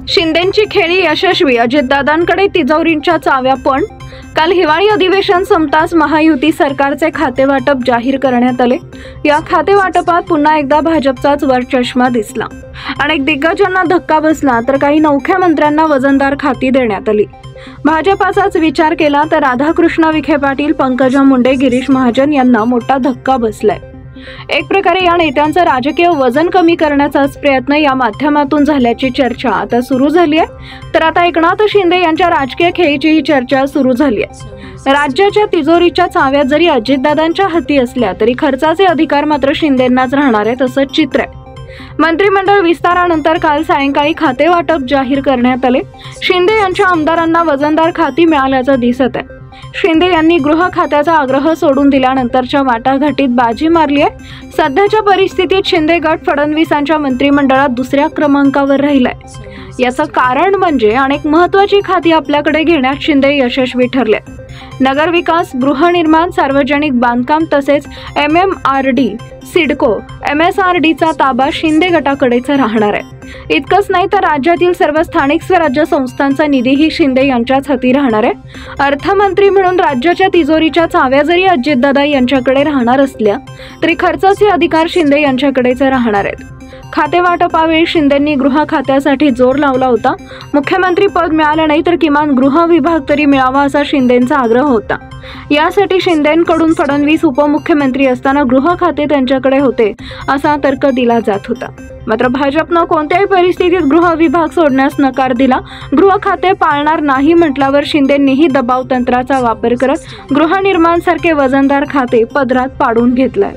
शिंदेंची खेळी यशस्वी, अजितदादांकडे तिजोरींच्या चाव्या. पण काल हिवाळी अधिवेशन संपताच महायुती सरकारचे खातेवाटप जाहीर करण्यात आले. या खातेवाटपात पुन्हा एकदा भाजपचाच वरचष्मा दिसला. अनेक दिग्गजांना धक्का बसला तर काही नवख्या मंत्र्यांना वजनदार खाती देण्यात आली. भाजपाचाच विचार केला तर राधाकृष्ण विखे पाटील, पंकजा मुंडे, गिरीश महाजन यांना मोठा धक्का बसलाय. एक प्रकारे या नेत्यांचं राजकीय वजन कमी करण्याचाच प्रयत्न या माध्यमातून झाल्याची चर्चा आता सुरू झाली आहे. तर आता एकनाथ शिंदे यांच्या राजकीय खेळीची ही चर्चा सुरू झाली आहे. राज्याच्या तिजोरीच्या चाव्या जरी अजितदादांच्या हाती असल्या तरी खर्चाचे अधिकार मात्र शिंदेंनाच राहणार आहेत असं चित्र आहे. मंत्रिमंडळ विस्तारानंतर काल सायंकाळी खाते वाटप जाहीर करण्यात आले. शिंदे यांच्या आमदारांना वजनदार खाती मिळाल्याचं दिसत आहे. शिंदे यांनी गृह खात्याचा आग्रह सोडून दिल्यानंतरच्या वाटाघाटीत बाजी मारली आहे. सध्याच्या परिस्थितीत शिंदे गट फडणवीसांच्या मंत्रिमंडळात दुसऱ्या क्रमांकावर राहिलाय. याचं कारण म्हणजे अनेक महत्त्वाची खाती आपल्याकडे घेण्यात शिंदे यशस्वी ठरले. नगरविकास, गृहनिर्माण, सार्वजनिक बांधकाम तसेच MMRD, सिडको, MSRDचा ताबा शिंदे गटाकडेच राहणार आहे. इतकंच नाही तर राज्यातील सर्व स्थानिक स्वराज्य संस्थांचा निधीही शिंदे यांच्याच हाती राहणार आहे. अर्थमंत्री म्हणून राज्याच्या तिजोरीच्या चाव्या जरी अजितदादा यांच्याकडे राहणार असल्या तरी खर्चाचे अधिकार शिंदे यांच्याकडेच राहणार आहेत. खातेवाटपावेळी शिंदेंनी गृह खात्यासाठी जोर लावला होता. मुख्यमंत्री पद मिळालं नाही तर किमान गृह विभाग तरी मिळावा असा शिंदेंचा आग्रह होता. यासाठी शिंदेंकडून फडणवीस उपमुख्यमंत्री असताना गृह खाते त्यांच्याकडे होते असा तर्क दिला जात होता. मात्र भाजपनं कोणत्याही परिस्थितीत गृह विभाग सोडण्यास नकार दिला. गृह खाते पाळणार नाही म्हटल्यावर शिंदेंनीही दबाव तंत्राचा वापर करत गृहनिर्माण सारखे वजनदार खाते पदरात पाडून घेतलंय.